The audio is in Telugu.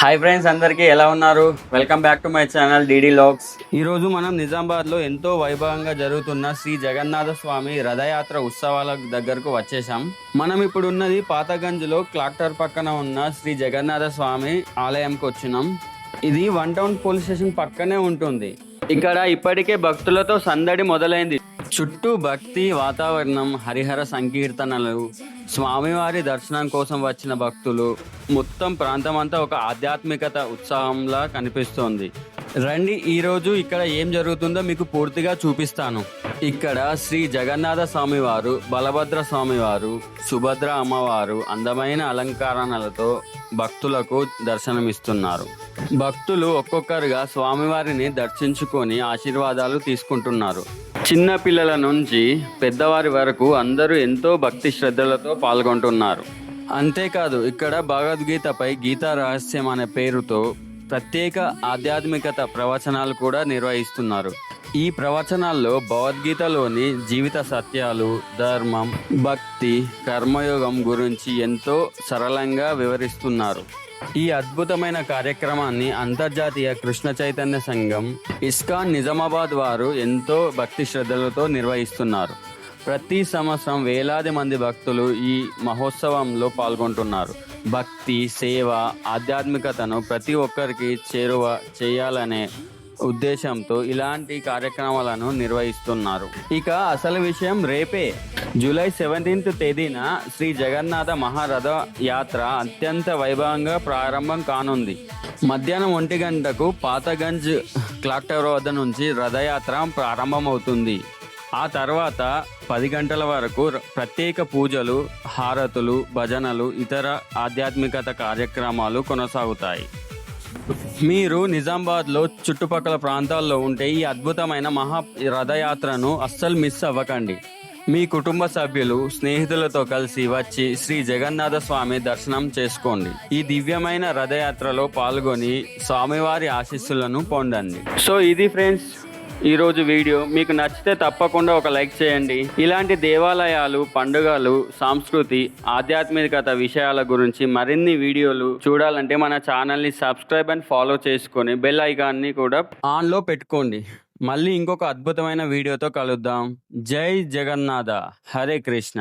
హాయ్ ఫ్రెండ్స్, అందరికీ ఎలా ఉన్నారు? Welcome back to my channel DD logs. ఈరోజు మనం నిజామాబాద్లో ఎంతో వైభవంగా జరుగుతున్న శ్రీ జగన్నాథ స్వామి రథయాత్ర ఉత్సవాల దగ్గరకు వచ్చేసాం. మనం ఇప్పుడు ఉన్నది పాతగంజ్లో క్లాక్టర్ పక్కన ఉన్న శ్రీ జగన్నాథ స్వామి ఆలయంకి వచ్చినాం. ఇది వన్ టౌన్ పోలీస్ స్టేషన్ పక్కనే ఉంటుంది. ఇక్కడ ఇప్పటికే భక్తులతో సందడి మొదలైంది. చుట్టూ భక్తి వాతావరణం, హరిహర సంకీర్తనలు, స్వామివారి దర్శనం కోసం వచ్చిన భక్తులు, మొత్తం ప్రాంతం అంతా ఒక ఆధ్యాత్మికత ఉత్సాహంలా కనిపిస్తోంది. రండి, ఈరోజు ఇక్కడ ఏం జరుగుతుందో మీకు పూర్తిగా చూపిస్తాను. ఇక్కడ శ్రీ జగన్నాథ స్వామివారు, బలభద్ర స్వామివారు, సుభద్ర అమ్మవారు అందమైన అలంకరణలతో భక్తులకు దర్శనమిస్తున్నారు. భక్తులు ఒక్కొక్కరుగా స్వామివారిని దర్శించుకొని ఆశీర్వాదాలు తీసుకుంటున్నారు. చిన్న పిల్లల నుంచి పెద్దవారి వరకు అందరూ ఎంతో భక్తి శ్రద్ధలతో పాల్గొంటున్నారు. అంతేకాదు, ఇక్కడ భగవద్గీతపై గీతా రహస్యం అనే పేరుతో ప్రత్యేక ఆధ్యాత్మికత ప్రవచనాలు కూడా నిర్వహిస్తున్నారు. ఈ ప్రవచనాల్లో భగవద్గీతలోని జీవిత సత్యాలు, ధర్మం, భక్తి, కర్మయోగం గురించి ఎంతో సరళంగా వివరిస్తున్నారు. ఈ అద్భుతమైన కార్యక్రమాన్ని అంతర్జాతీయ కృష్ణ చైతన్య సంఘం ఇస్కాన్ నిజామాబాద్ వారు ఎంతో భక్తి శ్రద్ధలతో నిర్వహిస్తున్నారు. ప్రతి సంవత్సరం వేలాది మంది భక్తులు ఈ మహోత్సవంలో పాల్గొంటున్నారు. భక్తి, సేవ, ఆధ్యాత్మికతను ప్రతి ఒక్కరికి చేరువ చేయాలనే ఉద్దేశంతో ఇలాంటి కార్యక్రమాలను నిర్వహిస్తున్నారు. ఇక అసలు విషయం రేపే జూలై 17th తేదీన శ్రీ జగన్నాథ మహారథ యాత్ర అత్యంత వైభవంగా ప్రారంభం కానుంది. మధ్యాహ్నం 1 గంటకు పాతగంజ్ క్లాక్ టవర్ వద్ద నుంచి రథయాత్ర ప్రారంభమవుతుంది. ఆ తర్వాత 10 గంటల వరకు ప్రత్యేక పూజలు, హారతులు, భజనలు, ఇతర ఆధ్యాత్మికత కార్యక్రమాలు కొనసాగుతాయి. మీరు నిజామాబాద్లో చుట్టుపక్కల ప్రాంతాల్లో ఉంటే ఈ అద్భుతమైన మహా రథయాత్రను అస్సలు మిస్ అవ్వకండి. మీ కుటుంబ సభ్యులు, స్నేహితులతో కలిసి వచ్చి శ్రీ జగన్నాథ స్వామి దర్శనం చేసుకోండి. ఈ దివ్యమైన రథయాత్రలో పాల్గొని స్వామివారి ఆశీస్సులను పొందండి. సో ఇది ఫ్రెండ్స్, ఈరోజు వీడియో మీకు నచ్చితే తప్పకుండా ఒక లైక్ చేయండి. ఇలాంటి దేవాలయాలు, పండుగలు, సంస్కృతి, ఆధ్యాత్మికత విషయాల గురించి మరిన్ని వీడియోలు చూడాలంటే మన ఛానల్ని సబ్స్క్రైబ్ అండ్ ఫాలో చేసుకొని బెల్ ఐకాన్ని కూడా ఆన్లో పెట్టుకోండి. మళ్ళీ ఇంకొక అద్భుతమైన వీడియోతో కలుద్దాం. జై జగన్నాథ. హరే కృష్ణ.